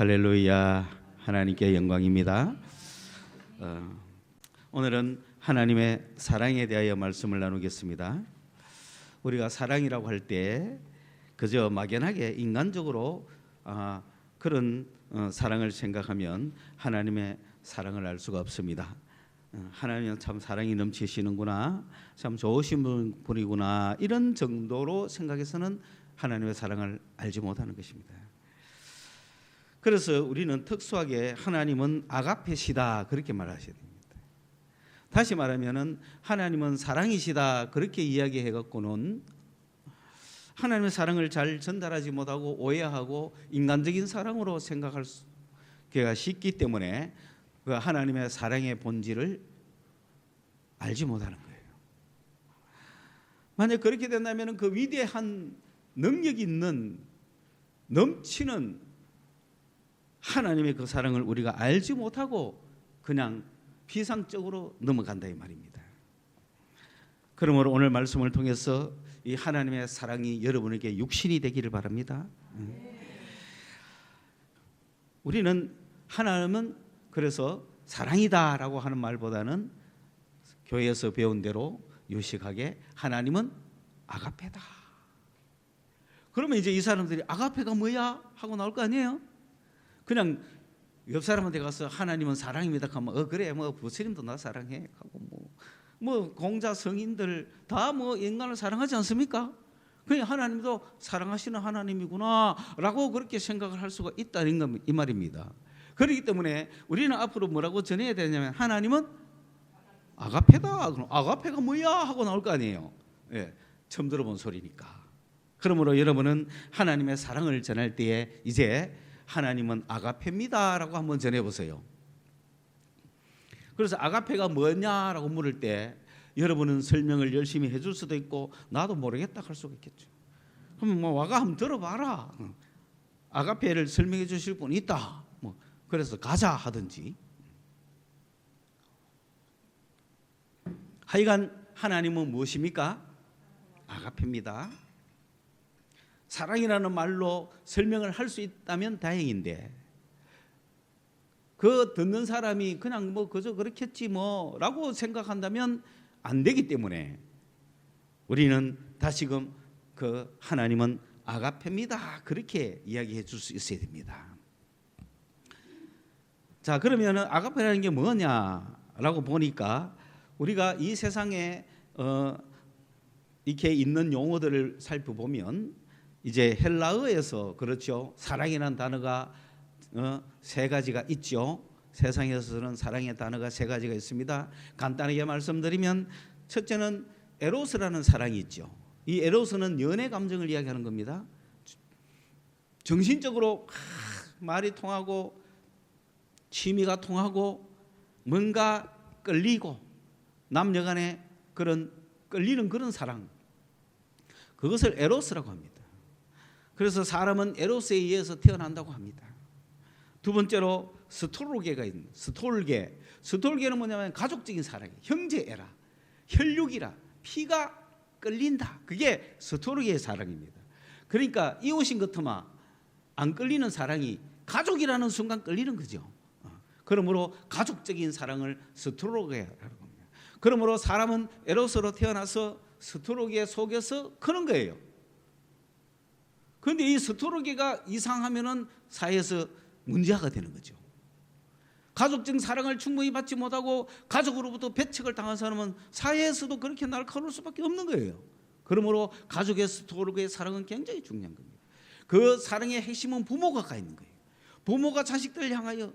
할렐루야. 하나님께 영광입니다. 오늘은 하나님의 사랑에 대하여 말씀을 나누겠습니다. 우리가 사랑이라고 할 때 그저 막연하게 인간적으로 그런 사랑을 생각하면 하나님의 사랑을 알 수가 없습니다. 하나님은 참 사랑이 넘치시는구나, 참 좋으신 분이구나, 이런 정도로 생각해서는 하나님의 사랑을 알지 못하는 것입니다. 그래서 우리는 특수하게 하나님은 아가페시다 그렇게 말하셔야 됩니다. 다시 말하면은 하나님은 사랑이시다 그렇게 이야기해 갖고는 하나님의 사랑을 잘 전달하지 못하고 오해하고 인간적인 사랑으로 생각할 수가 쉽기 때문에 그 하나님의 사랑의 본질을 알지 못하는 거예요. 만약 그렇게 된다면 그 위대한 능력 있는 넘치는 하나님의 그 사랑을 우리가 알지 못하고 그냥 비상적으로 넘어간다 이 말입니다. 그러므로 오늘 말씀을 통해서 이 하나님의 사랑이 여러분에게 육신이 되기를 바랍니다. 우리는 하나님은 그래서 사랑이다라고 하는 말보다는 교회에서 배운 대로 요식하게 하나님은 아가페다. 그러면 이제 이 사람들이 아가페가 뭐야 하고 나올 거 아니에요? 그냥 옆 사람한테 가서 하나님은 사랑입니다 하면 그래 뭐 부처님도 나 사랑해 하고 뭐 공자 성인들 다 뭐 인간을 사랑하지 않습니까? 그냥 하나님도 사랑하시는 하나님이구나라고 그렇게 생각을 할 수가 있다는 이 말입니다. 그렇기 때문에 우리는 앞으로 뭐라고 전해야 되냐면 하나님은 아가페다. 그럼 아가페가 뭐야 하고 나올 거 아니에요. 예, 처음 들어본 소리니까. 그러므로 여러분은 하나님의 사랑을 전할 때에 이제 하나님은 아가페입니다라고 한번 전해보세요. 그래서 아가페가 뭐냐라고 물을 때 여러분은 설명을 열심히 해줄 수도 있고 나도 모르겠다 할 수가 있겠죠. 그럼 뭐 와가 한번 들어봐라. 아가페를 설명해 주실 분이 있다. 뭐 그래서 가자 하든지. 하여간 하나님은 무엇입니까? 아가페입니다. 사랑이라는 말로 설명을 할 수 있다면 다행인데 그 듣는 사람이 그냥 뭐 그저 그렇겠지 뭐라고 생각한다면 안 되기 때문에 우리는 다시금 그 하나님은 아가페입니다 그렇게 이야기해 줄 수 있어야 됩니다. 자, 그러면 아가페라는 게 뭐냐라고 보니까 우리가 이 세상에 이렇게 있는 용어들을 살펴보면 이제 헬라어에서 그렇죠. 사랑이라는 단어가 세 가지가 있죠. 세상에서는 사랑의 단어가 세 가지가 있습니다. 간단하게 말씀드리면 첫째는 에로스라는 사랑이 있죠. 이 에로스는 연애 감정을 이야기하는 겁니다. 정신적으로 말이 통하고 취미가 통하고 뭔가 끌리고 남녀 간에 그런 끌리는 그런 사랑, 그것을 에로스라고 합니다. 그래서 사람은 에로스에 의해서 태어난다고 합니다. 두 번째로 스톨게가 있는 스톨게는 뭐냐면 가족적인 사랑이 형제애라, 혈육이라, 피가 끌린다. 그게 스톨게의 사랑입니다. 그러니까 이웃인 것터마 안 끌리는 사랑이 가족이라는 순간 끌리는 거죠. 그러므로 가족적인 사랑을 스톨게라고 합니다. 그러므로 사람은 에로스로 태어나서 스톨게 속에서 크는 거예요. 그런데 이 스토로게가 이상하면은 사회에서 문제가 되는 거죠. 가족적 사랑을 충분히 받지 못하고 가족으로부터 배척을 당한 사람은 사회에서도 그렇게 날카로울 수밖에 없는 거예요. 그러므로 가족의 스토로게의 사랑은 굉장히 중요한 겁니다. 그 사랑의 핵심은 부모가 가 있는 거예요. 부모가 자식들을 향하여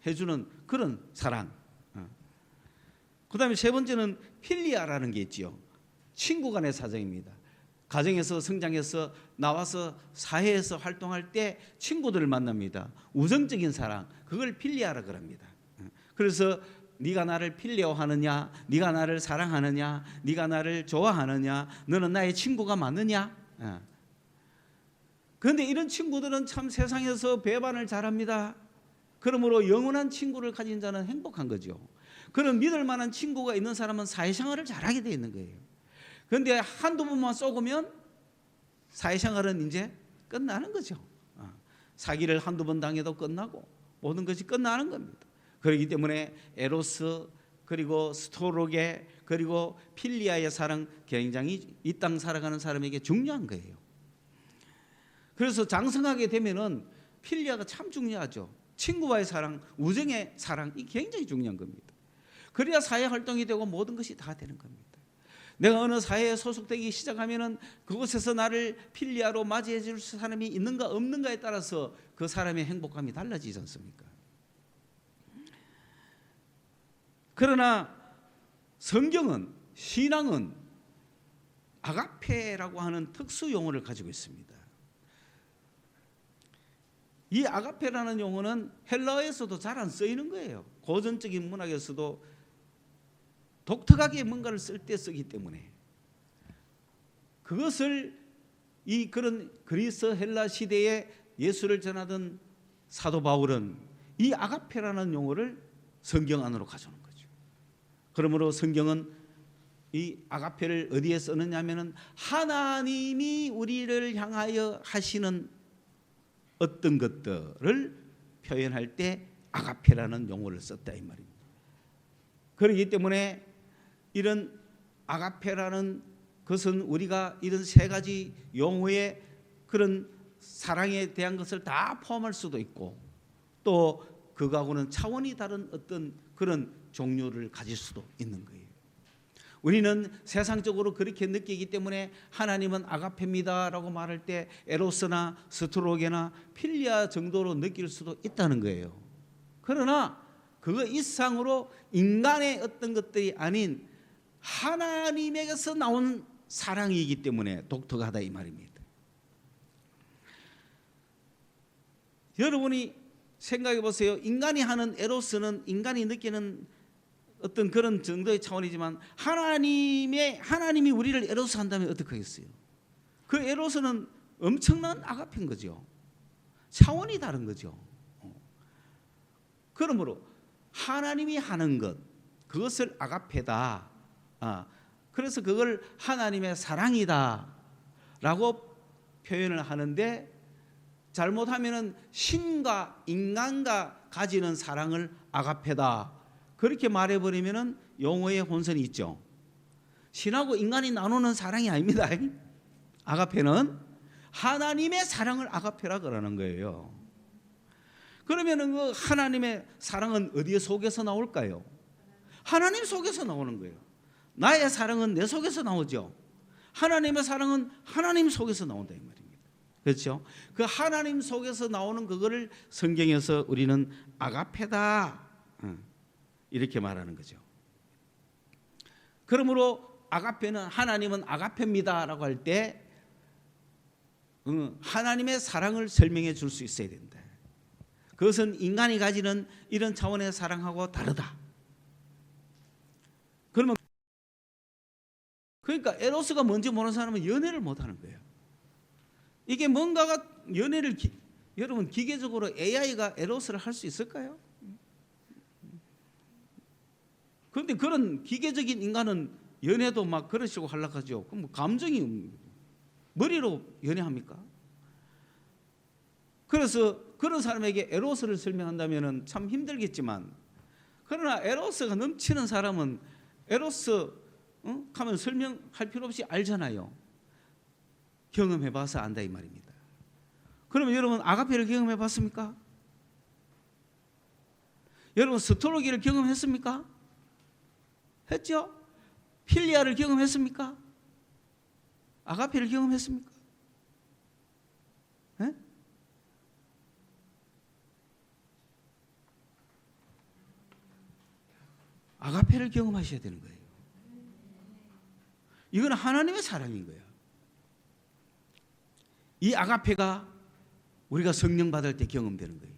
해주는 그런 사랑. 그다음에 세 번째는 필리아라는 게 있죠. 친구 간의 사정입니다. 가정에서 성장해서 나와서 사회에서 활동할 때 친구들을 만납니다. 우정적인 사랑, 그걸 필리아라고 합니다. 그래서 네가 나를 필리어하느냐, 네가 나를 사랑하느냐, 네가 나를 좋아하느냐, 너는 나의 친구가 맞느냐. 그런데 이런 친구들은 참 세상에서 배반을 잘합니다. 그러므로 영원한 친구를 가진 자는 행복한 거죠. 그런 믿을 만한 친구가 있는 사람은 사회생활을 잘하게 돼 있는 거예요. 그런데 한두 번만 쏘으면 사회생활은 이제 끝나는 거죠. 사기를 한두 번 당해도 끝나고 모든 것이 끝나는 겁니다. 그렇기 때문에 에로스 그리고 스토로게 그리고 필리아의 사랑 굉장히 이 땅 살아가는 사람에게 중요한 거예요. 그래서 장성하게 되면은 필리아가 참 중요하죠. 친구와의 사랑, 우정의 사랑이 굉장히 중요한 겁니다. 그래야 사회 활동이 되고 모든 것이 다 되는 겁니다. 내가 어느 사회에 소속되기 시작하면은 그곳에서 나를 필리아로 맞이해 줄 사람이 있는가 없는가에 따라서 그 사람의 행복감이 달라지지 않습니까? 그러나 성경은, 신앙은 아가페라고 하는 특수 용어를 가지고 있습니다. 이 아가페라는 용어는 헬라어에서도 잘 안 쓰이는 거예요. 고전적인 문학에서도 독특하게 뭔가를 쓸 때 쓰기 때문에 그것을 이 그런 그리스 헬라 시대에 예수를 전하던 사도 바울은 이 아가페라는 용어를 성경 안으로 가져오는 거죠. 그러므로 성경은 이 아가페를 어디에 쓰느냐면은 하나님이 우리를 향하여 하시는 어떤 것들을 표현할 때 아가페라는 용어를 썼다 이 말입니다. 그렇기 때문에 이런 아가페라는 것은 우리가 이런 세 가지 용어의 그런 사랑에 대한 것을 다 포함할 수도 있고 또 그거하고는 차원이 다른 어떤 그런 종류를 가질 수도 있는 거예요. 우리는 세상적으로 그렇게 느끼기 때문에 하나님은 아가페입니다라고 말할 때 에로스나 스토로게나 필리아 정도로 느낄 수도 있다는 거예요. 그러나 그거 이상으로 인간의 어떤 것들이 아닌 하나님에게서 나온 사랑이기 때문에 독특하다 이 말입니다. 여러분이 생각해 보세요. 인간이 하는 에로스는 인간이 느끼는 어떤 그런 정도의 차원이지만 하나님이 우리를 에로스 한다면 어떡하겠어요? 그 에로스는 엄청난 아가페인 거죠. 차원이 다른 거죠. 그러므로 하나님이 하는 것 그것을 아가페다. 그래서 그걸 하나님의 사랑이다 라고 표현을 하는데 잘못하면은 신과 인간과 가지는 사랑을 아가페다 그렇게 말해버리면은 용어의 혼선이 있죠. 신하고 인간이 나누는 사랑이 아닙니다. 아가페는 하나님의 사랑을 아가페라 그러는 거예요. 그러면은 그 하나님의 사랑은 어디에 속에서 나올까요? 하나님 속에서 나오는 거예요. 나의 사랑은 내 속에서 나오죠. 하나님의 사랑은 하나님 속에서 나온다 이 말입니다. 그렇죠? 그 하나님 속에서 나오는 그거를 성경에서 우리는 아가페다 이렇게 말하는 거죠. 그러므로 아가페는 하나님은 아가페입니다라고 할 때 하나님의 사랑을 설명해 줄 수 있어야 된다. 그것은 인간이 가지는 이런 차원의 사랑하고 다르다. 그러면 그러니까 에로스가 뭔지 모르는 사람은 연애를 못하는 거예요. 이게 뭔가가 연애를 여러분 기계적으로 AI가 에로스를 할 수 있을까요? 그런데 그런 기계적인 인간은 연애도 막 그러시고 하려고 하죠. 그럼 뭐 감정이 머리로 연애합니까? 그래서 그런 사람에게 에로스를 설명한다면 참 힘들겠지만 그러나 에로스가 넘치는 사람은 에로스 하면 설명할 필요 없이 알잖아요. 경험해봐서 안다 이 말입니다. 그러면 여러분 아가페를 경험해봤습니까? 여러분 스토로기를 경험했습니까? 했죠? 필리아를 경험했습니까? 아가페를 경험했습니까? 네? 아가페를 경험하셔야 되는 거예요. 이건 하나님의 사랑인 거예요. 이 아가페가 우리가 성령 받을 때 경험되는 거예요.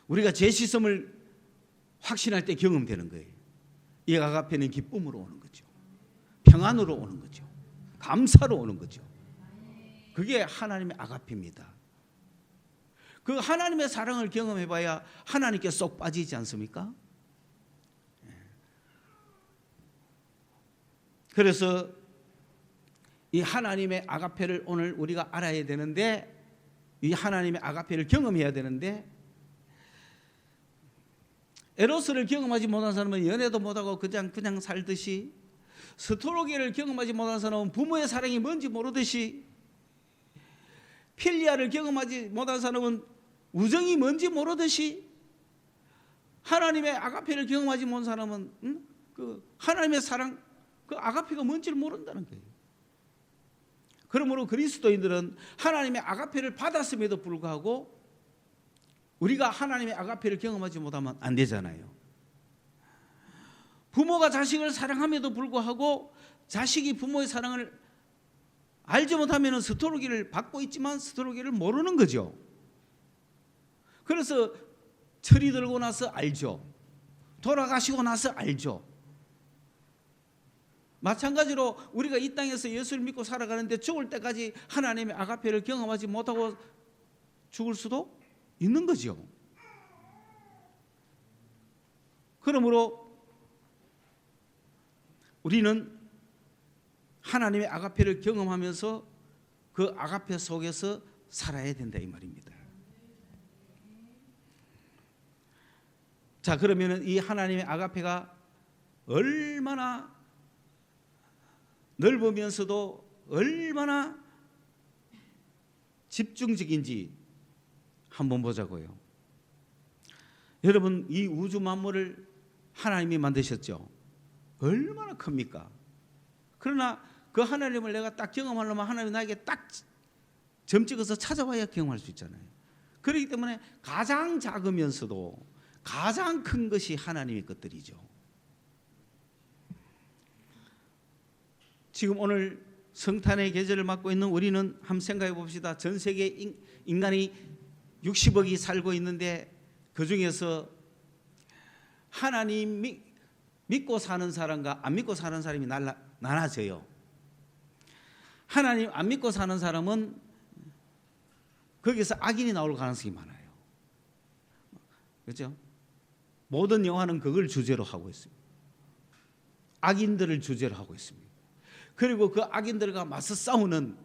우리가 죄시섬을 확신할 때 경험되는 거예요. 이 아가페는 기쁨으로 오는 거죠. 평안으로 오는 거죠. 감사로 오는 거죠. 그게 하나님의 아가페입니다. 그 하나님의 사랑을 경험해봐야 하나님께 쏙 빠지지 않습니까? 그래서 이 하나님의 아가페를 오늘 우리가 알아야 되는데 이 하나님의 아가페를 경험해야 되는데 에로스를 경험하지 못한 사람은 연애도 못하고 그냥 살듯이, 스토로게를 경험하지 못한 사람은 부모의 사랑이 뭔지 모르듯이, 필리아를 경험하지 못한 사람은 우정이 뭔지 모르듯이, 하나님의 아가페를 경험하지 못한 사람은 그 하나님의 사랑, 그 아가페가 뭔지를 모른다는 거예요. 그러므로 그리스도인들은 하나님의 아가페를 받았음에도 불구하고 우리가 하나님의 아가페를 경험하지 못하면 안 되잖아요. 부모가 자식을 사랑함에도 불구하고 자식이 부모의 사랑을 알지 못하면 스토로기를 받고 있지만 스토로기를 모르는 거죠. 그래서 철이 들고 나서 알죠. 돌아가시고 나서 알죠. 마찬가지로 우리가 이 땅에서 예수를 믿고 살아가는데 죽을 때까지 하나님의 아가페를 경험하지 못하고 죽을 수도 있는 거죠. 그러므로 우리는 하나님의 아가페를 경험하면서 그 아가페 속에서 살아야 된다 이 말입니다. 자, 그러면 이 하나님의 아가페가 얼마나 넓으면서도 얼마나 집중적인지 한번 보자고요. 여러분, 이 우주 만물을 하나님이 만드셨죠. 얼마나 큽니까? 그러나 그 하나님을 내가 딱 경험하려면 하나님이 나에게 딱 점 찍어서 찾아와야 경험할 수 있잖아요. 그렇기 때문에 가장 작으면서도 가장 큰 것이 하나님의 것들이죠. 지금 오늘 성탄의 계절을 맞고 있는 우리는 한번 생각해 봅시다. 전 세계 인간이 60억이 살고 있는데 그 중에서 하나님 믿고 사는 사람과 안 믿고 사는 사람이 나눠져요. 하나님 안 믿고 사는 사람은 거기서 악인이 나올 가능성이 많아요. 그렇죠? 모든 영화는 그걸 주제로 하고 있습니다. 악인들을 주제로 하고 있습니다. 그리고 그 악인들과 맞서 싸우는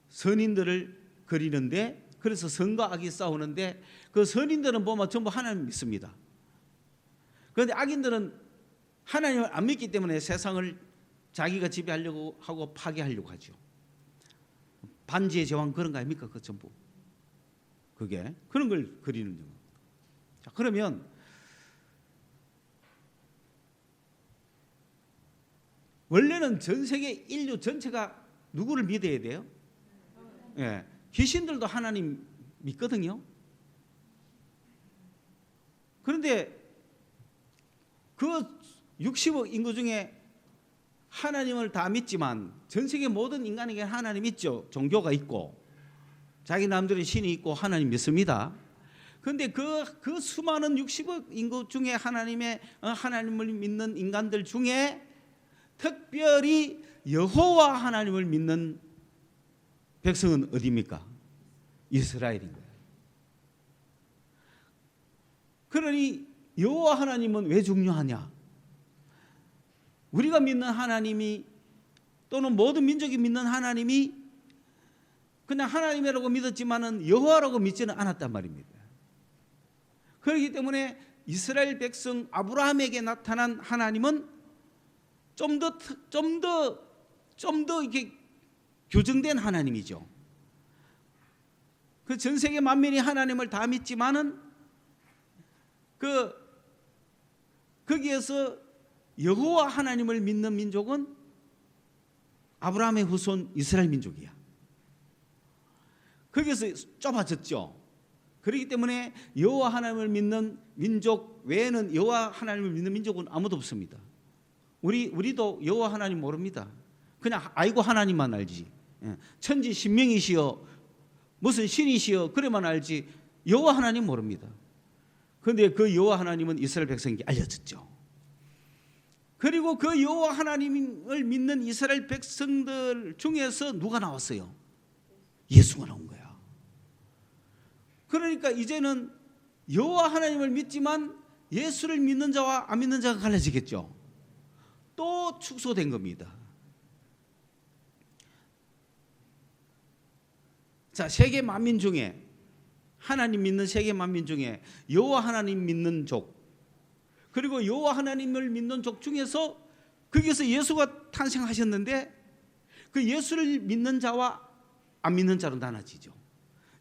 선인들을 그리는데, 그래서 선과 악이 싸우는데 그 선인들은 보면 전부 하나님 믿습니다. 그런데 악인들은 하나님을 안 믿기 때문에 세상을 자기가 지배하려고 하고 파괴하려고 하죠. 반지의 제왕 그런 거 아닙니까? 그 전부 그게 그런 걸 그리는 영화. 자, 그러면 원래는 전 세계 인류 전체가 누구를 믿어야 돼요? 예, 귀신들도 하나님 믿거든요. 그런데 그 60억 인구 중에 하나님을 다 믿지만 전 세계 모든 인간에게 하나님 있죠. 종교가 있고 자기 남들의 신이 있고 하나님 믿습니다. 그런데 그 수많은 60억 인구 중에 하나님을 믿는 인간들 중에 특별히 여호와 하나님을 믿는 백성은 어디입니까? 이스라엘인 거예요. 그러니 여호와 하나님은 왜 중요하냐? 우리가 믿는 하나님이 또는 모든 민족이 믿는 하나님이 그냥 하나님이라고 믿었지만은 여호와라고 믿지는 않았단 말입니다. 그렇기 때문에 이스라엘 백성 아브라함에게 나타난 하나님은 좀 더 이렇게 교정된 하나님이죠. 그 전 세계 만민이 하나님을 다 믿지만은 거기에서 여호와 하나님을 믿는 민족은 아브라함의 후손 이스라엘 민족이야. 거기에서 좁아졌죠. 그렇기 때문에 여호와 하나님을 믿는 민족 외에는 여호와 하나님을 믿는 민족은 아무도 없습니다. 우리도 여호와 하나님 모릅니다. 그냥 아이고 하나님만 알지. 천지 신명이시여 무슨 신이시여 그래만 알지 여호와 하나님 모릅니다. 그런데 그 여호와 하나님은 이스라엘 백성에게 알려졌죠. 그리고 그 여호와 하나님을 믿는 이스라엘 백성들 중에서 누가 나왔어요? 예수가 나온 거야. 그러니까 이제는 여호와 하나님을 믿지만 예수를 믿는 자와 안 믿는 자가 갈라지겠죠. 또 축소된 겁니다. 자, 세계 만민 중에 하나님 믿는 세계 만민 중에 여호와 하나님 믿는 족, 그리고 여호와 하나님을 믿는 족 중에서 거기서 예수가 탄생하셨는데 그 예수를 믿는 자와 안 믿는 자로 나눠지죠.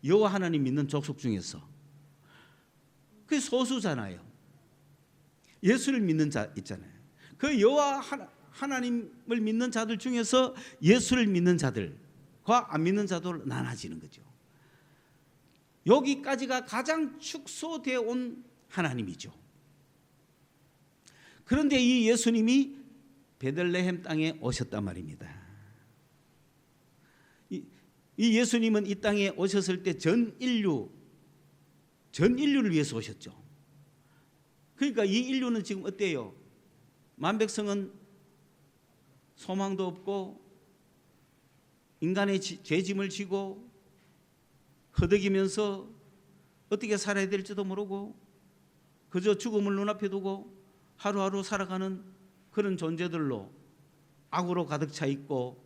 여호와 하나님 믿는 족속 중에서 그게 소수잖아요. 예수를 믿는 자 있잖아요. 그 여호와 하나님을 믿는 자들 중에서 예수를 믿는 자들과 안 믿는 자들로 나눠지는 거죠. 여기까지가 가장 축소되어 온 하나님이죠. 그런데 이 예수님이 베들레헴 땅에 오셨단 말입니다. 이 예수님은 이 땅에 오셨을 때 전 인류를 위해서 오셨죠. 그러니까 이 인류는 지금 어때요? 만백성은 소망도 없고 인간의 죄짐을 지고 허덕이면서 어떻게 살아야 될지도 모르고 그저 죽음을 눈앞에 두고 하루하루 살아가는 그런 존재들로 악으로 가득 차 있고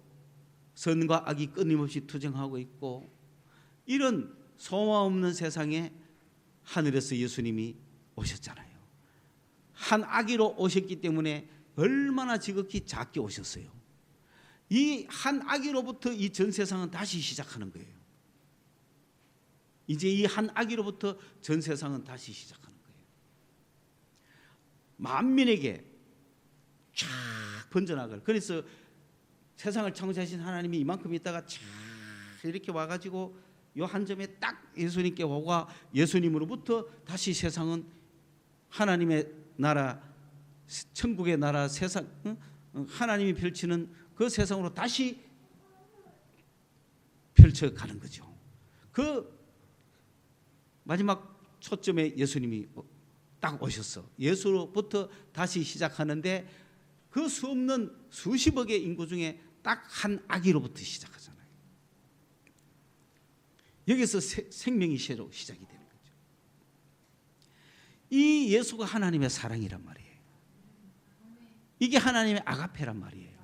선과 악이 끊임없이 투쟁하고 있고, 이런 소망 없는 세상에 하늘에서 예수님이 오셨잖아요. 한 아기로 오셨기 때문에 얼마나 지극히 작게 오셨어요. 이 한 아기로부터 이 전 세상은 다시 시작하는 거예요. 이제 이 한 아기로부터 전 세상은 다시 시작하는 거예요. 만민에게 쫙 번져나갈. 그래서 세상을 창조하신 하나님이 이만큼 있다가 쫙 이렇게 와가지고 요 한 점에 딱 예수님께 오고 예수님으로부터 다시 세상은 하나님의 나라, 천국의 나라, 세상, 하나님이 펼치는 그 세상으로 다시 펼쳐가는 거죠. 그 마지막 초점에 예수님이 딱 오셨어. 예수로부터 다시 시작하는데 그 수 없는 수십억의 인구 중에 딱 한 아기로부터 시작하잖아요. 여기서 생명이 새로 시작이 되는 거죠. 이 예수가 하나님의 사랑이란 말이에요. 이게 하나님의 아가페란 말이에요.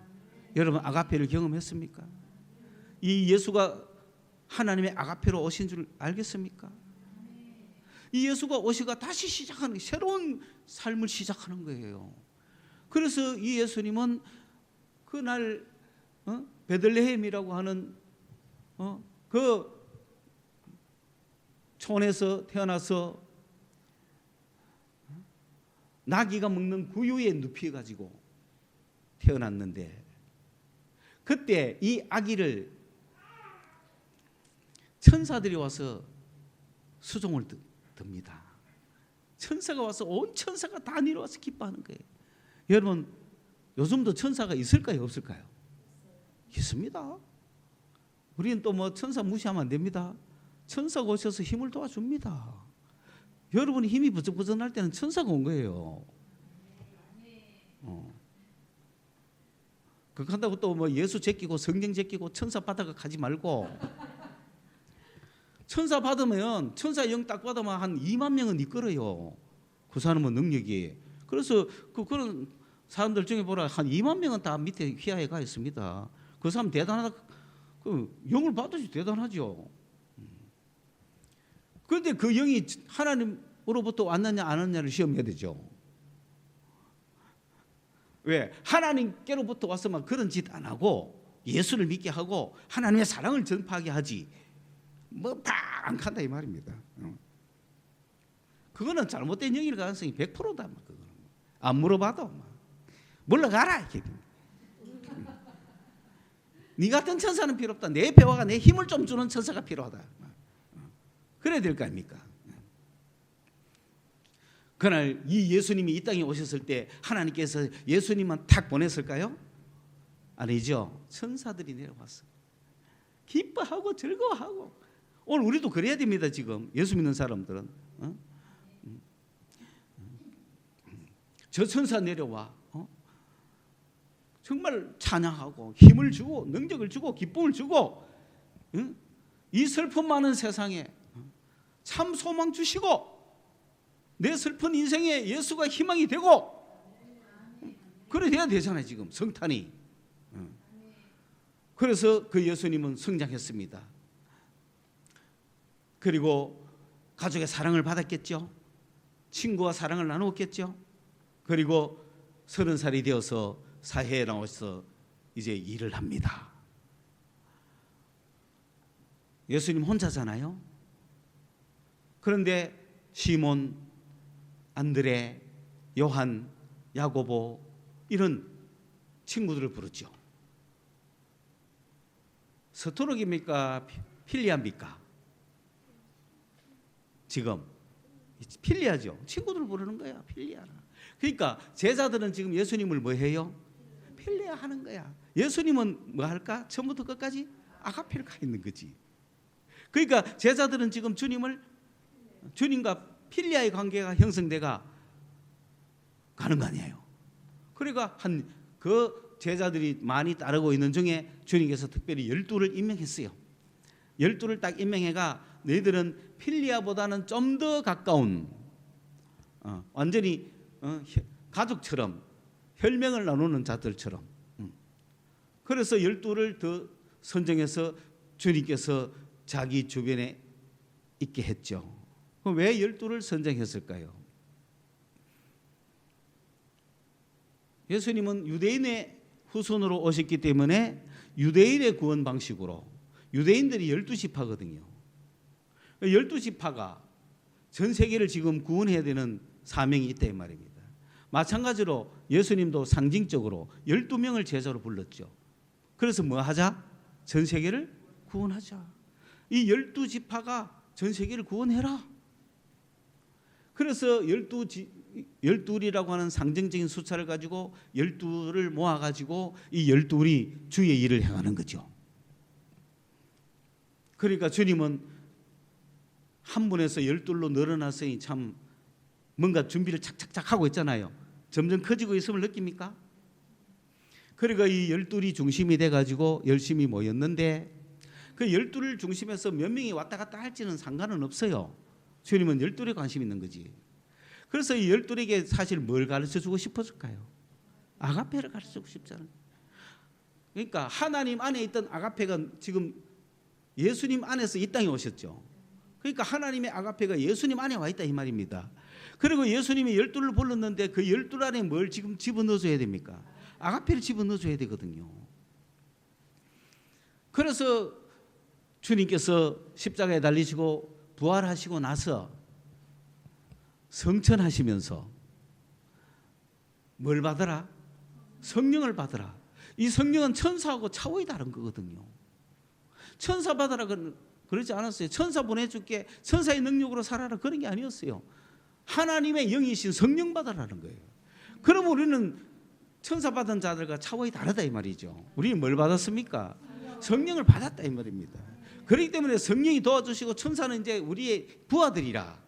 여러분 아가페를 경험했습니까? 이 예수가 하나님의 아가페로 오신 줄 알겠습니까? 이 예수가 오시가 다시 시작하는, 새로운 삶을 시작하는 거예요. 그래서 이 예수님은 그날 베들레헴이라고 하는 그 촌에서 태어나서 나귀가 먹는 구유에 눕혀 가지고 태어났는데, 그때 이 아기를 천사들이 와서 수종을 듭니다. 천사가 와서 온 천사가 다 내려와서 기뻐하는 거예요. 여러분 요즘도 천사가 있을까요, 없을까요? 있습니다. 우리는 또 뭐 천사 무시하면 안 됩니다. 천사가 오셔서 힘을 도와줍니다. 여러분이 힘이 부쩍부쩍 때는 천사가 온 거예요. 그렇게 한다고 또 뭐 예수 제끼고 성경 제끼고 천사 받아가 가지 말고, 천사 받으면, 천사 영 딱 받으면 한 2만 명은 이끌어요. 그 사람은 능력이. 그래서 그런 사람들 중에 보라, 한 2만 명은 다 밑에 휘하에 가 있습니다. 그 사람 대단하다. 그 영을 받으시 대단하죠. 그런데 그 영이 하나님으로부터 왔느냐 안 왔느냐를 시험해야 되죠. 왜? 하나님께로부터 왔으면 그런 짓 안 하고 예수를 믿게 하고 하나님의 사랑을 전파하게 하지, 뭐 다 안 간다 이 말입니다. 그거는 잘못된 영일 가능성이 100%다. 그거는 안 물어봐도 물러가라 이렇게. 네 같은 천사는 필요 없다. 내 배화가 내 힘을 좀 주는 천사가 필요하다. 그래야 될 거 아닙니까? 그날 이 예수님이 이 땅에 오셨을 때 하나님께서 예수님만 탁 보냈을까요? 아니죠. 천사들이 내려왔어요. 기뻐하고 즐거워하고. 오늘 우리도 그래야 됩니다. 지금 예수 믿는 사람들은 저 천사 내려와 정말 찬양하고 힘을 주고 능력을 주고 기쁨을 주고, 이 슬픔 많은 세상에 참 소망 주시고 내 슬픈 인생에 예수가 희망이 되고, 그래야 되잖아요. 지금 성탄이. 그래서 그 예수님은 성장했습니다. 그리고 가족의 사랑을 받았겠죠. 친구와 사랑을 나누었겠죠. 그리고 30살이 되어서 사회에 나와서 이제 일을 합니다. 예수님 혼자잖아요. 그런데 시몬, 안드레, 요한, 야고보 이런 친구들을 부르죠. 스토록입니까? 필리아입니까? 지금 필리아죠. 친구들을 부르는 거야. 필리아라. 그러니까 제자들은 지금 예수님을 뭐 해요? 필리아 하는 거야. 예수님은 뭐 할까? 처음부터 끝까지 아가페를 가 있는 거지. 그러니까 제자들은 지금 주님과 필리아의 관계가 형성돼가 가는 거 아니에요. 그러니까 그 제자들이 많이 따르고 있는 중에 주님께서 특별히 12를 임명했어요. 12를 딱 임명해가 너희들은 필리아보다는 좀 더 가까운 완전히 가족처럼 혈맹을 나누는 자들처럼 그래서 12를 더 선정해서 주님께서 자기 주변에 있게 했죠. 왜 12를 선정했을까요? 예수님은 유대인의 후손으로 오셨기 때문에 유대인의 구원 방식으로 유대인들이 12지파거든요. 12지파가 전 세계를 지금 구원해야 되는 사명이 있다 이 말입니다. 마찬가지로 예수님도 상징적으로 12명을 제자로 불렀죠. 그래서 뭐 하자? 전 세계를 구원하자. 이 12지파가 전 세계를 구원해라. 그래서 12이라고 하는 상징적인 숫자를 가지고 12를 모아가지고 이 12이 주의 일을 행하는 거죠. 그러니까 주님은 한 분에서 12로 늘어났으니 참 뭔가 준비를 착착착 하고 있잖아요. 점점 커지고 있음을 느낍니까? 그러니까 이 12이 중심이 돼가지고 열심히 모였는데 그 12를 중심에서 몇 명이 왔다 갔다 할지는 상관은 없어요. 주님은 12에 관심 있는 거지. 그래서 이 12에게 사실 뭘 가르쳐주고 싶었을까요? 아가페를 가르쳐주고 싶잖아요. 그러니까 하나님 안에 있던 아가페가 지금 예수님 안에서 이 땅에 오셨죠. 그러니까 하나님의 아가페가 예수님 안에 와 있다 이 말입니다. 그리고 예수님이 12를 불렀는데 그 12 안에 뭘 지금 집어넣어줘야 됩니까? 아가페를 집어넣어줘야 되거든요. 그래서 주님께서 십자가에 달리시고 부활하시고 나서 성천하시면서 뭘 받으라? 성령을 받으라. 이 성령은 천사하고 차원이 다른 거거든요. 천사 받으라 그러지 않았어요. 천사 보내줄게, 천사의 능력으로 살아라 그런 게 아니었어요. 하나님의 영이신 성령 받으라는 거예요. 그럼 우리는 천사 받은 자들과 차원이 다르다 이 말이죠. 우리는 뭘 받았습니까? 성령을 받았다 이 말입니다. 그렇기 때문에 성령이 도와주시고 천사는 이제 우리의 부하들이라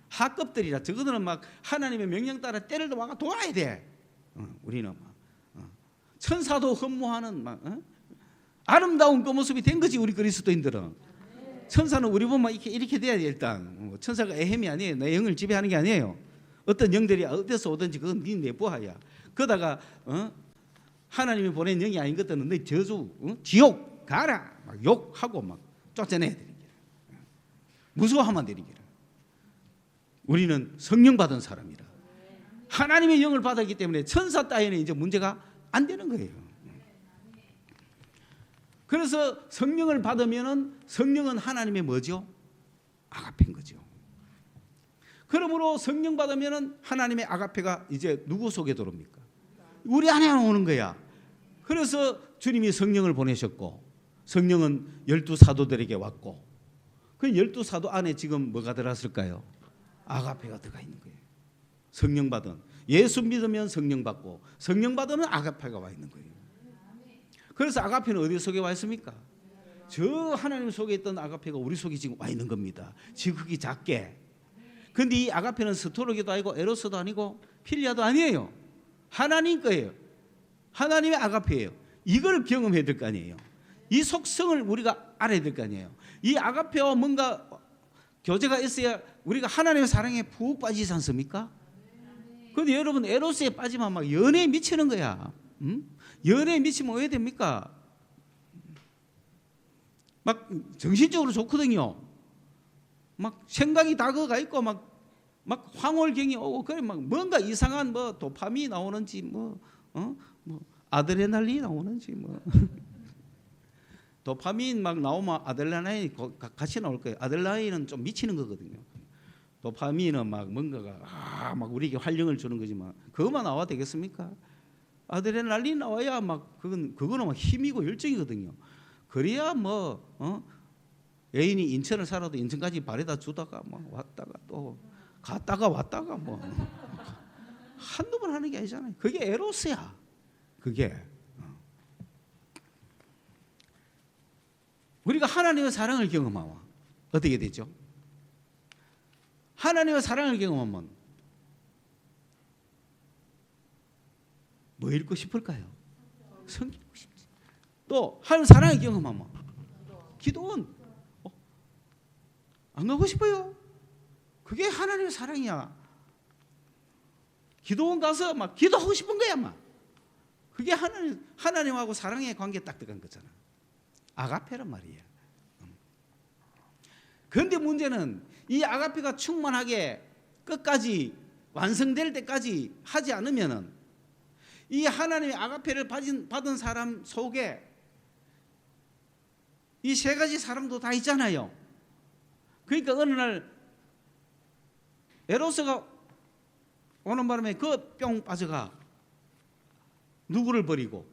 하급들이라 저거들은 막 하나님의 명령 따라 때를 와가 도와야 돼. 우리는 막 천사도 흠모하는 막 아름다운 그 모습이 된 거지 우리 그리스도인들은. 천사는 우리 보면 이렇게 돼야 돼. 일단 천사가 에헴이 아니에요. 내 영을 지배하는 게 아니에요. 어떤 영들이 어디서 오든지 그건 네 부하야. 그러다가 하나님이 보낸 영이 아닌 것들은 너 저주 지옥 가라 막 욕하고 막 쫓아내야 되는 거야. 무서워하면 되는 거야. 우리는 성령 받은 사람이라 하나님의 영을 받았기 때문에 천사 따위는 이제 문제가 안 되는 거예요. 그래서 성령을 받으면은 성령은 하나님의 뭐죠? 아가페인 거죠. 그러므로 성령 받으면은 하나님의 아가페가 이제 누구 속에 들어옵니까? 우리 안에 오는 거야. 그래서 주님이 성령을 보내셨고 성령은 12사도들에게 왔고 그 12사도 안에 지금 뭐가 들어왔을까요? 아가페가 들어가 있는 거예요. 성령 받은 예수 믿으면 성령 받고 성령 받으면 아가페가 와 있는 거예요. 그래서 아가페는 어디 속에 와 있습니까? 저 하나님 속에 있던 아가페가 우리 속에 지금 와 있는 겁니다. 지극히 작게. 근데 이 아가페는 스토로기도 아니고 에로스도 아니고 필리아도 아니에요. 하나님 거예요. 하나님의 아가페예요. 이걸 경험해야 될 거 아니에요. 이 속성을 우리가 알아야 될 거 아니에요. 이 아가페와 뭔가 교제가 있어야 우리가 하나님의 사랑에 푹 빠지지 않습니까? 그런데 여러분 에로스에 빠지면 막 연애에 미치는 거야. 연애에 미치면 왜 됩니까? 막 정신적으로 좋거든요. 막 생각이 다 그가 있고 막 황홀경이 오고 그래 막 뭔가 이상한 뭐 도파민이 나오는지 뭐 아드레날린이 나오는지 뭐 도파민 막 나오면 아드레날린이 같이 나올 거예요. 아드레날린은 좀 미치는 거거든요. 도파민은 막 뭔가가 막 우리에게 활력을 주는 거지만 그것만 나와야 되겠습니까? 아드레날린 나와야 막 그거는 막 힘이고 열정이거든요. 그래야 뭐 애인이 인천을 살아도 인천까지 바래다 주다가 뭐 왔다가 또 갔다가 왔다가 뭐 한두 번 하는 게 아니잖아요. 그게 에로스야. 그게 우리가 하나님의 사랑을 경험하면 어떻게 되죠? 하나님의 사랑을 경험하면 뭐 읽고 싶을까요? 성경 읽고 싶지. 또 하나님 사랑을 경험하면 기도원 안 가고 싶어요. 그게 하나님의 사랑이야. 기도원 가서 막 기도하고 싶은 거야, 막. 그게 하나님하고 사랑의 관계 딱 들어간 거잖아. 아가페란 말이야. 그런데 문제는 이 아가페가 충만하게 끝까지 완성될 때까지 하지 않으면은 이 하나님의 아가페를 받은 사람 속에 이 세 가지 사람도 다 있잖아요. 그러니까 어느 날 에로스가 오는 바람에 그 뿅 빠져가 누구를 버리고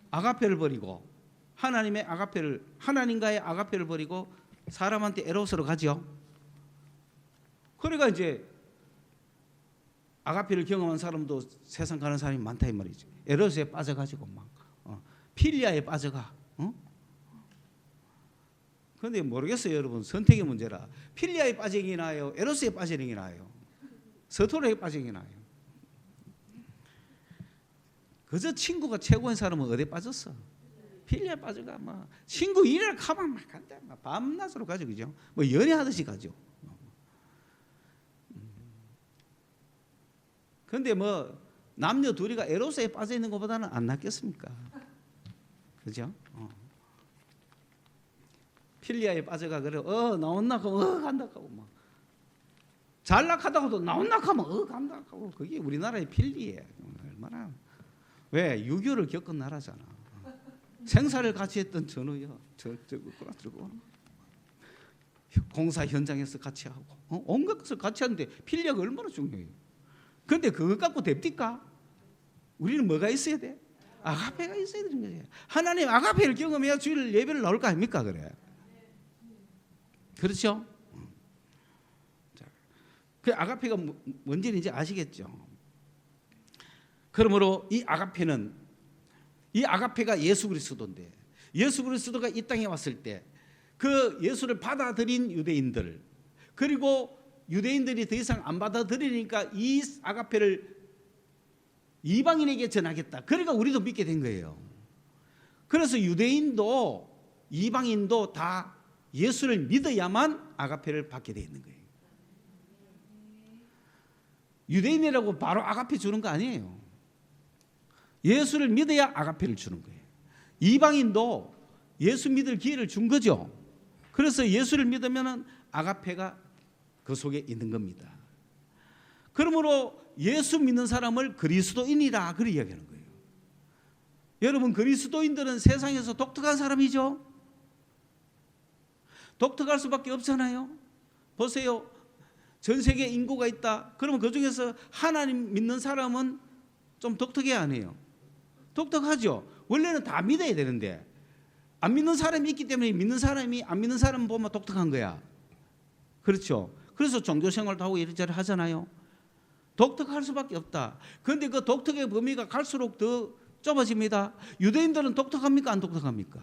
아가페를 버리고 하나님과의 아가페를 버리고 사람한테 에로스로 가죠. 그러니까 이제 아가페를 경험한 사람도 세상 가는 사람이 많다 이 말이죠. 에로스에 빠져가지고 막 필리아에 빠져가. 그런데 모르겠어요, 여러분. 선택의 문제라. 필리아에 빠지는 게 나아요? 에로스에 빠지는 게 나아요? 서토르에 빠지는 게 나아요? 그저 친구가 최고인 사람은 어디에 빠졌어? 필리아에 빠져가. 막 친구 일을 가만 막 간다. 막 밤낮으로 가죠, 그죠? 뭐 연애하듯이 가죠. 그런데 뭐 남녀 둘이가 에로스에 빠져 있는 것보다는 안 낫겠습니까? 그죠? 필리아에 빠져가 그래. 나온나 하고 간다 하고 막 잘락하다고도 나온나 하면 간다 하고 그게 우리나라의 필리예요. 얼마나 왜 유교를 겪은 나라잖아. 생사를 같이 했던 전우요. 저거 들고 공사 현장에서 같이 하고 온갖 것을 같이 하는데 필리아가 얼마나 중요해요. 그런데 그것 갖고 됩니까? 우리는 뭐가 있어야 돼? 아가페가 있어야 되는 거예요. 하나님 아가페를 경험해야 주일 예배를 나올 거 아닙니까? 그래. 그렇죠? 자, 그 아가페가 뭔지는 이제 아시겠죠? 그러므로 이 아가페가 예수 그리스도인데 예수 그리스도가 이 땅에 왔을 때 그 예수를 받아들인 유대인들 그리고 유대인들이 더 이상 안 받아들이니까 이 아가페를 이방인에게 전하겠다. 그러니까 우리도 믿게 된 거예요. 그래서 유대인도 이방인도 다 예수를 믿어야만 아가페를 받게 되어 있는 거예요. 유대인이라고 바로 아가페 주는 거 아니에요. 예수를 믿어야 아가페를 주는 거예요. 이방인도 예수 믿을 기회를 준 거죠. 그래서 예수를 믿으면 아가페가 그 속에 있는 겁니다. 그러므로 예수 믿는 사람을 그리스도인이라 그렇게 이야기하는 거예요. 여러분 그리스도인들은 세상에서 독특한 사람이죠. 독특할 수밖에 없잖아요. 보세요. 전 세계 인구가 있다. 그러면 그중에서 하나님 믿는 사람은 좀 독특해야 안 해요? 독특하죠. 원래는 다 믿어야 되는데 안 믿는 사람이 있기 때문에 믿는 사람이 안 믿는 사람 보면 독특한 거야. 그렇죠. 그래서 종교생활도 하고 이리저리 하잖아요. 독특할 수밖에 없다. 그런데 그 독특의 범위가 갈수록 더 좁아집니다. 유대인들은 독특합니까? 안 독특합니까?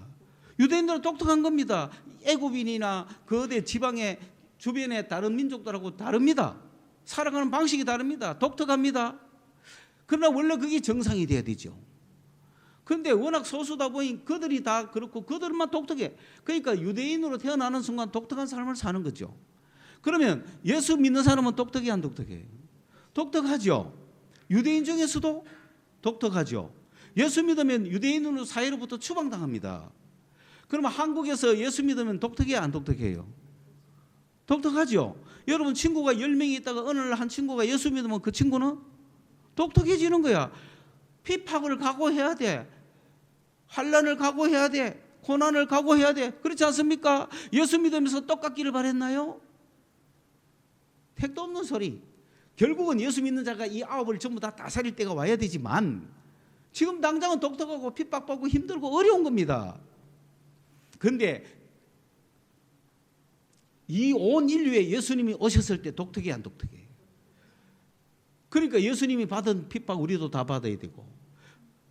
유대인들은 독특한 겁니다. 애굽인이나 그 어디 지방의 주변의 다른 민족들하고 다릅니다. 살아가는 방식이 다릅니다. 독특합니다. 그러나 원래 그게 정상이 돼야 되죠. 그런데 워낙 소수다 보니 그들이 다 그렇고 그들만 독특해. 그러니까 유대인으로 태어나는 순간 독특한 삶을 사는 거죠. 그러면 예수 믿는 사람은 독특해 안 독특해? 독특하죠. 유대인 중에서도 독특하죠. 예수 믿으면 유대인으로 사회로부터 추방당합니다. 그러면 한국에서 예수 믿으면 독특해 안 독특해요? 독특하죠. 여러분 친구가 10명이 있다가 어느 날 한 친구가 예수 믿으면 그 친구는 독특해지는 거야. 핍박을 각오해야 돼. 환난을 각오해야 돼. 고난을 각오해야 돼. 그렇지 않습니까? 예수 믿으면서 똑같기를 바랬나요? 택도 없는 소리. 결국은 예수 믿는 자가 이 9을 전부 다 다스릴 때가 와야 되지만 지금 당장은 독특하고 핍박받고 힘들고 어려운 겁니다. 그런데 이 온 인류에 예수님이 오셨을 때 독특해 안 독특해? 그러니까 예수님이 받은 핍박 우리도 다 받아야 되고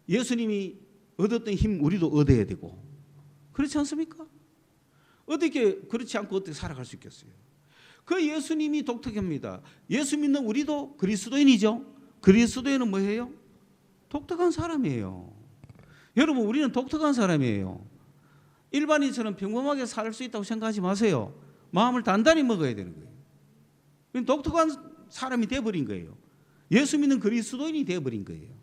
예수님이 얻었던 힘 우리도 얻어야 되고 그렇지 않습니까? 어떻게 그렇지 않고 어떻게 살아갈 수 있겠어요? 그 예수님이 독특합니다. 예수 믿는 우리도 그리스도인이죠. 그리스도인은 뭐예요? 독특한 사람이에요. 여러분 우리는 독특한 사람이에요. 일반인처럼 평범하게 살 수 있다고 생각하지 마세요. 마음을 단단히 먹어야 되는 거예요. 독특한 사람이 되어버린 거예요. 예수 믿는 그리스도인이 되어버린 거예요.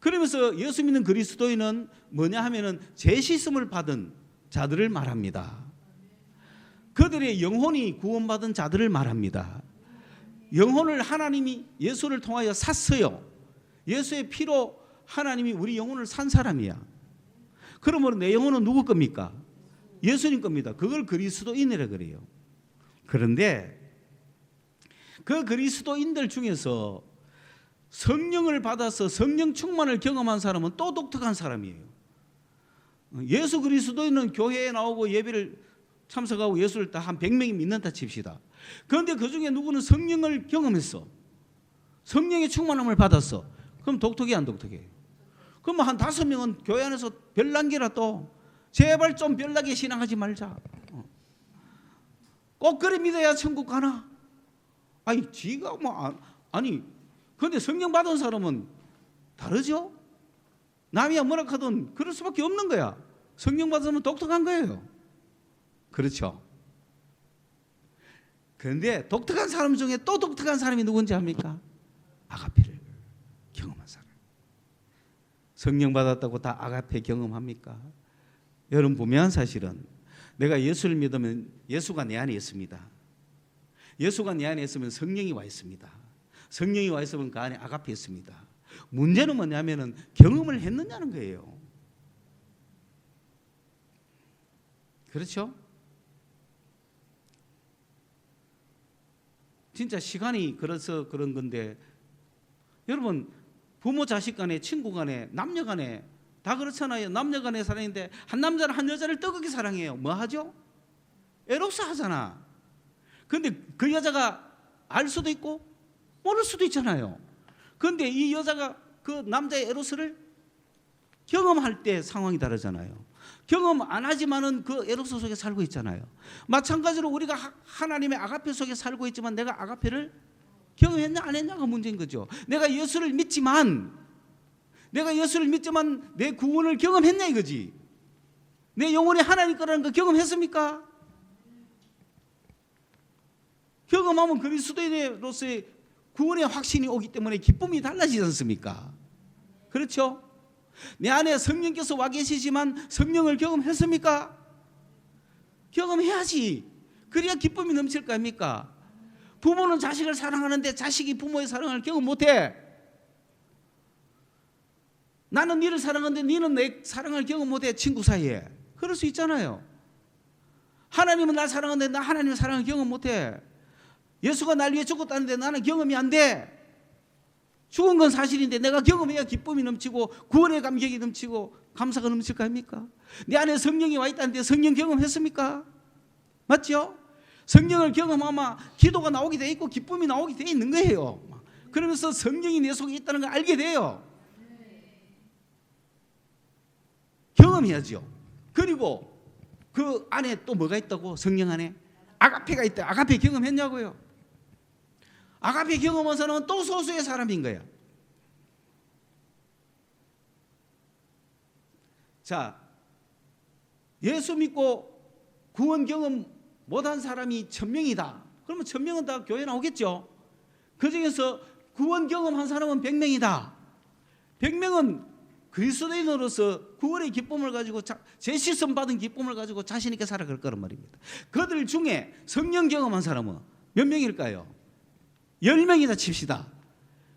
그러면서 예수 믿는 그리스도인은 뭐냐 하면은 죄-씻음을 받은 자들을 말합니다. 그들의 영혼이 구원받은 자들을 말합니다. 영혼을 하나님이 예수를 통하여 샀어요. 예수의 피로 하나님이 우리 영혼을 산 사람이야. 그러므로 내 영혼은 누구 겁니까? 예수님 겁니다. 그걸 그리스도인이라 그래요. 그런데 그 그리스도인들 중에서 성령을 받아서 성령 충만을 경험한 사람은 또 독특한 사람이에요. 예수 그리스도인은 교회에 나오고 예배를 참석하고 예수를 다 한 100명이 믿는다 칩시다. 그런데 그 중에 누구는 성령을 경험했어. 성령의 충만함을 받았어. 그럼 독특해 안 독특해? 그럼 한 5명은 교회 안에서 별난게라 또 제발 좀 별나게 신앙하지 말자. 꼭 그래 믿어야 천국 가나? 아니 지가 뭐 아니 그런데 성령 받은 사람은 다르죠? 남이야 뭐라 하든 그럴 수밖에 없는 거야. 성령 받은 사람은 독특한 거예요. 그렇죠? 그런데 독특한 사람 중에 또 독특한 사람이 누군지 압니까? 아가페를 경험한 사람. 성령 받았다고 다 아가페 경험합니까? 여러분 보면 사실은 내가 예수를 믿으면 예수가 내 안에 있습니다. 예수가 내 안에 있으면 성령이 와 있습니다. 성령이 와 있으면 그 안에 아가페 있습니다. 문제는 뭐냐면은 경험을 했느냐는 거예요. 그렇죠? 진짜 시간이 그래서 그런 건데 여러분 부모 자식 간에 친구 간에 남녀 간에 다 그렇잖아요. 남녀 간의 사랑인데 한 남자는 한 여자를 뜨겁게 사랑해요. 뭐 하죠? 에로스 하잖아. 그런데 그 여자가 알 수도 있고 모를 수도 있잖아요. 그런데 이 여자가 그 남자의 에로스를 경험할 때 상황이 다르잖아요. 경험 안 하지만은 그 에로스 속에 살고 있잖아요. 마찬가지로 우리가 하나님의 아가페 속에 살고 있지만 내가 아가페를 경험했냐 안 했냐가 문제인 거죠. 내가 예수를 믿지만 내 구원을 경험했냐 이거지. 내 영혼이 하나님 거라는 거 경험했습니까? 경험하면 그리스도인으로서의 구원의 확신이 오기 때문에 기쁨이 달라지지 않습니까? 그렇죠? 내 안에 성령께서 와 계시지만 성령을 경험했습니까? 경험해야지. 그래야 기쁨이 넘칠 거 아닙니까? 부모는 자식을 사랑하는데 자식이 부모의 사랑을 경험 못해. 나는 너를 사랑하는데 너는 내 사랑을 경험 못해. 친구 사이에. 그럴 수 있잖아요. 하나님은 날 사랑하는데 나 하나님의 사랑을 경험 못해. 예수가 날 위해 죽었다는데 나는 경험이 안 돼. 죽은 건 사실인데 내가 경험해야 기쁨이 넘치고 구원의 감격이 넘치고 감사가 넘칠 거 아닙니까? 내 안에 성령이 와 있다는데 성령 경험했습니까? 맞죠? 성령을 경험하면 기도가 나오게 돼 있고 기쁨이 나오게 돼 있는 거예요. 그러면서 성령이 내 속에 있다는 걸 알게 돼요. 경험해야죠. 그리고 그 안에 또 뭐가 있다고? 성령 안에 아가페가 있다. 아가페 경험했냐고요? 아가페 경험한 사람은 또 소수의 사람인 거야. 자, 예수 믿고 구원 경험 못한 사람이 1000명이다. 그러면 1000명은 다 교회 나오겠죠. 그 중에서 구원 경험한 사람은 100명이다. 100명은 그리스도인으로서 구원의 기쁨을 가지고 재시선 받은 기쁨을 가지고 자신 있게 살아갈 거란 말입니다. 그들 중에 성령 경험한 사람은 몇 명일까요? 10명이다 칩시다.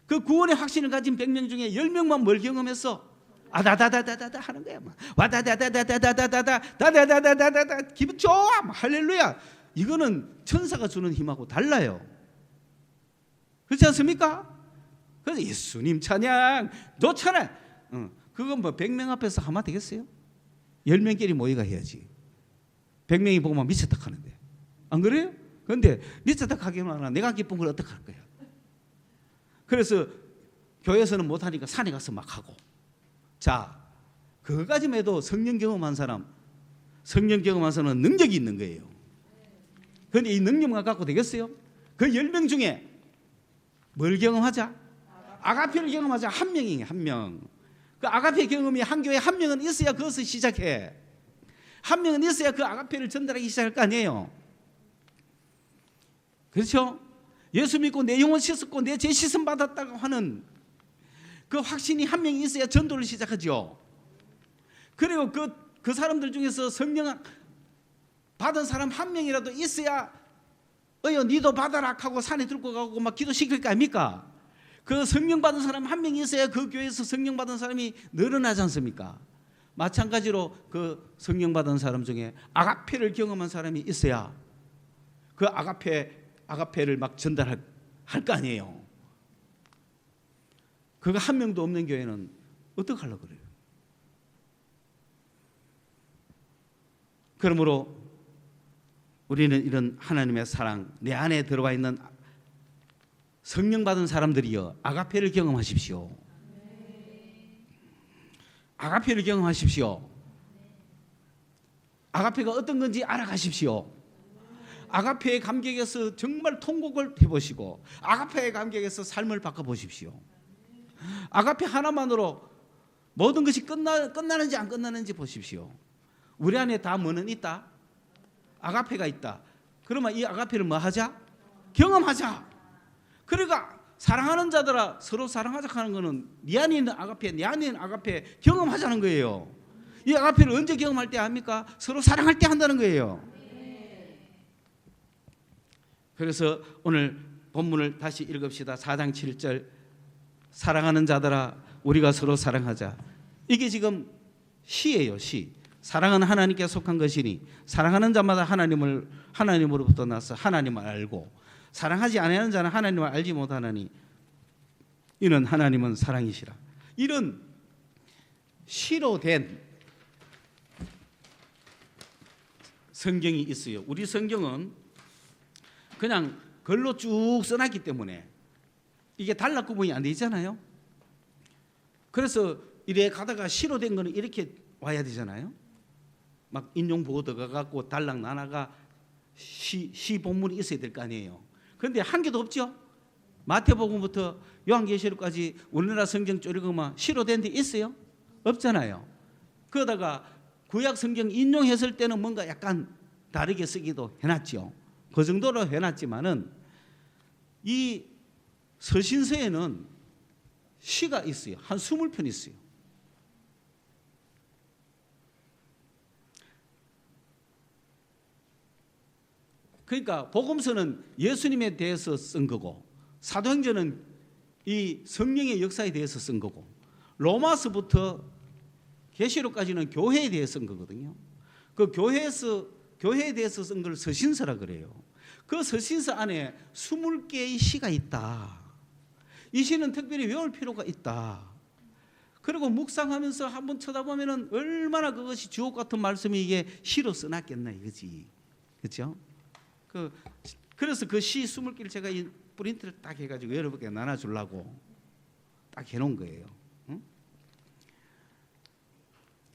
그 구원의 확신을 가진 100명 중에 10명만 뭘 경험했어? 아다다다다다다 하는 거야. 와다다다다다다다다다다다다다다다 기분 좋아. 할렐루야. 이거는 천사가 주는 힘하고 달라요. 그렇지 않습니까? 그래서 예수님 찬양 좋잖아요. 그건 뭐 100명 앞에서 하면 되겠어요? 10명끼리 모이가 해야지. 100명이 보면 미쳤다 하는데 안 그래요? 그런데 미쳤다 하기만 하나 내가 기쁜 걸 어떡할 거야. 그래서 교회에서는 못하니까 산에 가서 막 하고. 자, 그거까지만 해도 성령 경험한 사람은 능력이 있는 거예요. 그런데 이 능력만 갖고 되겠어요? 그 10명 중에 뭘 경험하자? 아가페를 경험하자. 한 명이에요. 한 명. 그 아가페 경험이 한 교회에 한 명은 있어야 그것을 시작해. 한 명은 있어야 그 아가페를 전달하기 시작할 거 아니에요. 그렇죠? 예수 믿고 내 영혼 씻었고 내 죄 씻음 받았다고 하는 그 확신이 한 명이 있어야 전도를 시작하죠. 그리고 그 사람들 중에서 성령 받은 사람 한 명이라도 있어야 니도 받아라 하고 산에 들고 가고 막 기도시킬 거 아닙니까? 그 성령 받은 사람 한 명이 있어야 그 교회에서 성령 받은 사람이 늘어나지 않습니까? 마찬가지로 그 성령 받은 사람 중에 아가페를 경험한 사람이 있어야 그 아가페를 막 전달할 거 아니에요. 그거 한 명도 없는 교회는 어떡하려고 그래요? 그러므로 우리는 이런 하나님의 사랑, 내 안에 들어와 있는 성령 받은 사람들이여 아가페를 경험하십시오. 아가페를 경험하십시오. 아가페가 어떤 건지 알아가십시오. 아가페의 감격에서 정말 통곡을 해보시고 아가페의 감격에서 삶을 바꿔보십시오. 아가페 하나만으로 모든 것이 끝나는지 안 끝나는지 보십시오. 우리 안에 다 뭐는 있다? 아가페가 있다. 그러면 이 아가페를 뭐 하자? 경험하자. 그러니까 사랑하는 자들아 서로 사랑하자 하는 거는 네 안에 있는 아가페, 내 안에 있는 아가페 경험하자는 거예요. 이 아가페를 언제 경험할 때 합니까? 서로 사랑할 때 한다는 거예요. 그래서 오늘 본문을 다시 읽읍시다. 4장 7절 사랑하는 자들아 우리가 서로 사랑하자. 이게 지금 시예요. 시. 사랑은 하나님께 속한 것이니 사랑하는 자마다 하나님으로부터 나서 하나님을 알고 사랑하지 아니하는 자는 하나님을 알지 못하나니 이는 하나님은 사랑이시라. 이런 시로 된 성경이 있어요. 우리 성경은 그냥 글로 쭉 써놨기 때문에 이게 단락 구분이 안 돼 있잖아요. 그래서 이래 가다가 시로 된 거는 이렇게 와야 되잖아요. 막 인용 보고 들어가고 단락 나나가 시 본문이 있어야 될 거 아니에요. 그런데 한 개도 없죠. 마태복음부터 요한계시록까지 우리나라 성경 쪼리고만 시로 된 데 있어요? 없잖아요. 그러다가 구약 성경 인용했을 때는 뭔가 약간 다르게 쓰기도 해놨죠. 그 정도로 해놨지만은 이 서신서에는 시가 있어요. 한 20편 있어요. 그러니까 복음서는 예수님에 대해서 쓴 거고 사도행전은 이 성령의 역사에 대해서 쓴 거고 로마서부터 계시록까지는 교회에 대해서 쓴 거거든요. 그 교회에 대해서 쓴 걸 서신서라 그래요. 그 서신서 안에 20개의 시가 있다. 이 시는 특별히 외울 필요가 있다. 그리고 묵상하면서 한번 쳐다보면은 얼마나 그것이 주옥 같은 말씀이 이게 시로 써놨겠나 이거지. 그렇죠? 그래서 그 시 20개를 제가 이 프린트를 딱 해가지고 여러분께 나눠주려고 딱 해놓은 거예요. 응?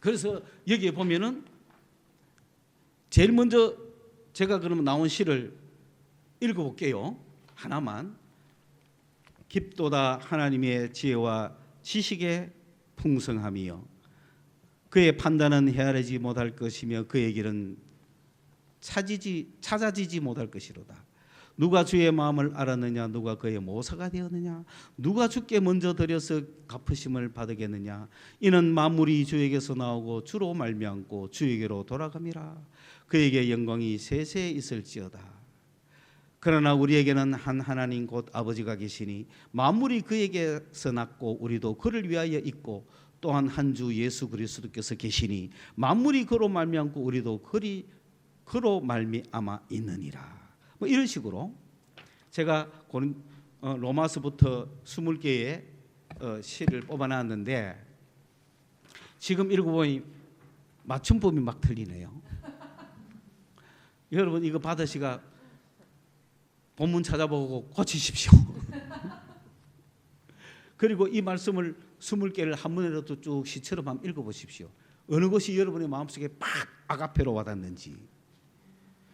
그래서 여기에 보면은 제일 먼저 제가 그러면 나온 시를 읽어볼게요. 하나만. 깊도다 하나님의 지혜와 지식의 풍성함이요 그의 판단은 헤아리지 못할 것이며 그의 길은 찾아지지 못할 것이로다. 누가 주의 마음을 알았느냐? 누가 그의 모사가 되었느냐? 누가 주께 먼저 드려서 갚으심을 받으겠느냐? 이는 만물이 주에게서 나오고 주로 말미암고 주에게로 돌아감이라. 그에게 영광이 세세 있을지어다. 그러나 우리에게는 한 하나님 곧 아버지가 계시니 만물이 그에게서 났고 우리도 그를 위하여 있고 또한 한 주 예수 그리스도께서 계시니 만물이 그로 말미암고 우리도 그로 말미암아 있느니라. 뭐 이런 식으로 제가 로마서부터 20개의 시를 뽑아놨는데 지금 읽어보니 맞춤법이 막 틀리네요. 여러분 이거 받으시가 본문 찾아보고 고치십시오. 그리고 이 말씀을 20개를 한 번이라도 쭉 시처럼 한번 읽어보십시오. 어느 것이 여러분의 마음속에 팍 아가페로 와닿는지.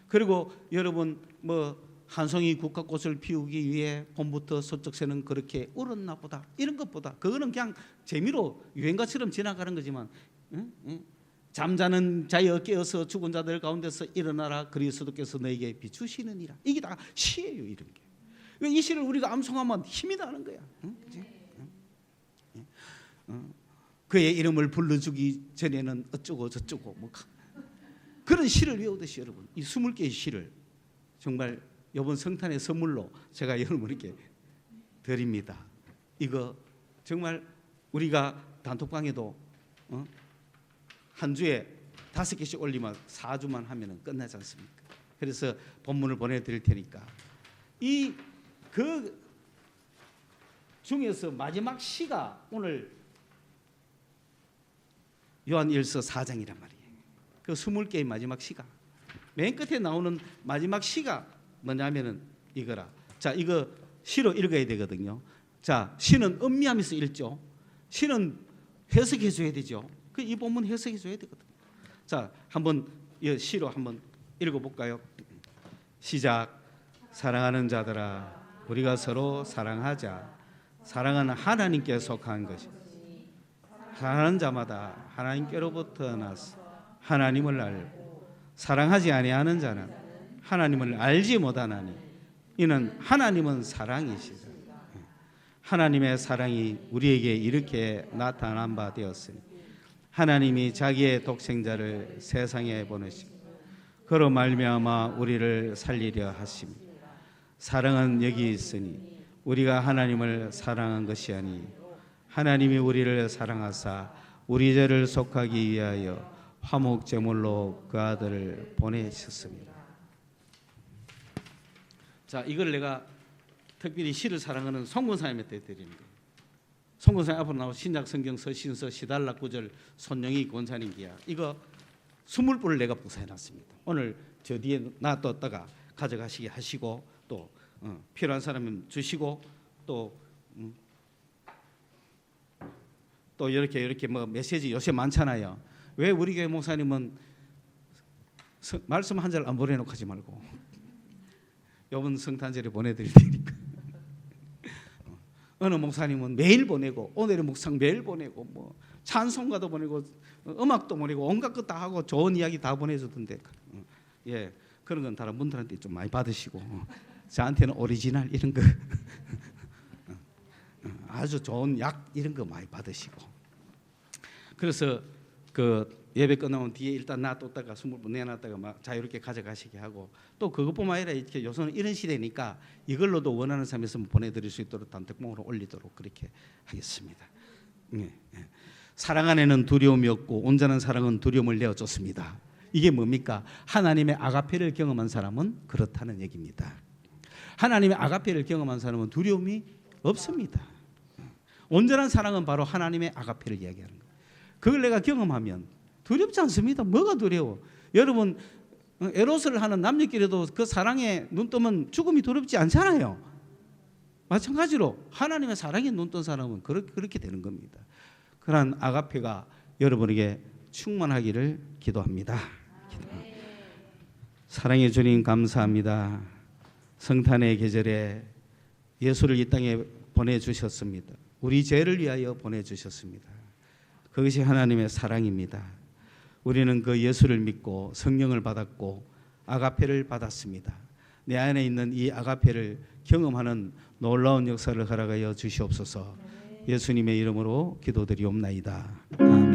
그리고 여러분 뭐 한 송이 국화꽃을 피우기 위해 봄부터 서쪽 새는 그렇게 울었나 보다 이런 것보다 그거는 그냥 재미로 유행가처럼 지나가는 거지만 잠자는 자여 깨어서 죽은 자들 가운데서 일어나라 그리스도께서 너에게 비추시느니라. 이게 다 시예요. 이런 게. 이 시를 우리가 암송하면 힘이 나는 거야. 그치? 그의 이름을 불러주기 전에는 어쩌고 저쩌고 뭐 그런 시를 외우듯이 여러분 이 20개의 시를 정말 이번 성탄의 선물로 제가 여러분에게 드립니다. 이거 정말 우리가 단톡방에도 한 주에 5개씩 올리면 4주만 하면 끝나지 않습니까? 그래서 본문을 보내드릴 테니까 이 그 중에서 마지막 시가 오늘 요한일서 4장이란 말이에요. 그 20개의 마지막 시가 맨 끝에 나오는 마지막 시가 뭐냐면은 이거라. 자, 이거 시로 읽어야 되거든요. 자, 시는 음미하면서 읽죠. 시는 해석해 줘야 되죠. 그 이 본문 해석해 줘야 되거든요. 자, 한번 이 시로 한번 읽어볼까요? 시작. 사랑하는 자들아, 우리가 서로 사랑하자. 사랑은 하나님께 속한 것이. 사랑하는 자마다 하나님께로부터 나서 하나님을 알고 사랑하지 아니하는 자는 하나님을 알지 못하나니 이는 하나님은 사랑이시다. 하나님의 사랑이 우리에게 이렇게 나타난 바 되었으니 하나님이 자기의 독생자를 세상에 보내시고 그로 말미암아 우리를 살리려 하십니다. 사랑은 여기 있으니 우리가 하나님을 사랑한 것이 아니 하나님이 우리를 사랑하사 우리 죄를 속하기 위하여 화목 제물로 그 아들을 보내셨습니다. 자, 이걸 내가 특별히 시를 사랑하는 송근사님한테 드리는 거예요. 송근사님 앞으로 나온 신약 성경 서신서 시달락 구절 손영희 권사님 기야 이거 20불을 내가 복사해 놨습니다. 오늘 저 뒤에 놔뒀다가 가져가시게 하시고 또 필요한 사람은 주시고 또 이렇게 뭐 메시지 요새 많잖아요. 왜 우리 교회 목사님은 말씀 한 절 안 보내놓고 하지 말고 이번 성탄절에 보내드릴 테니까 어느 목사님은 매일 보내고 오늘의 묵상 매일 보내고 뭐 찬송가도 보내고 음악도 보내고 온갖 것 다 하고 좋은 이야기 다 보내주던데 예 그런 건 다른 분들한테 좀 많이 받으시고 저한테는 오리지널 이런 거 아주 좋은 약 이런 거 많이 받으시고 그래서 그 예배 끝나면 뒤에 일단 놔뒀다가 20분 내놨다가 막 자유롭게 가져가시게 하고 또 그것뿐만 아니라 이렇게 요새는 이런 시대니까 이걸로도 원하는 사람이 있으면 보내드릴 수 있도록 단톡방으로 올리도록 그렇게 하겠습니다. 사랑 안에는 두려움이 없고 온전한 사랑은 두려움을 내어줬습니다. 이게 뭡니까? 하나님의 아가페를 경험한 사람은 그렇다는 얘기입니다. 하나님의 아가페를 경험한 사람은 두려움이 없습니다. 온전한 사랑은 바로 하나님의 아가페를 이야기하는 거예요. 그걸 내가 경험하면 두렵지 않습니다. 뭐가 두려워? 여러분 에로스를 하는 남녀끼리도 그 사랑에 눈 뜨면 죽음이 두렵지 않잖아요. 마찬가지로 하나님의 사랑에 눈 뜬 사람은 그렇게 되는 겁니다. 그러한 아가페가 여러분에게 충만하기를 기도합니다. 사랑의 주님 감사합니다. 성탄의 계절에 예수를 이 땅에 보내주셨습니다. 우리 죄를 위하여 보내주셨습니다. 그것이 하나님의 사랑입니다. 우리는 그 예수를 믿고 성령을 받았고 아가페를 받았습니다. 내 안에 있는 이 아가페를 경험하는 놀라운 역사를 허락하여 주시옵소서. 예수님의 이름으로 기도드리옵나이다. 아멘.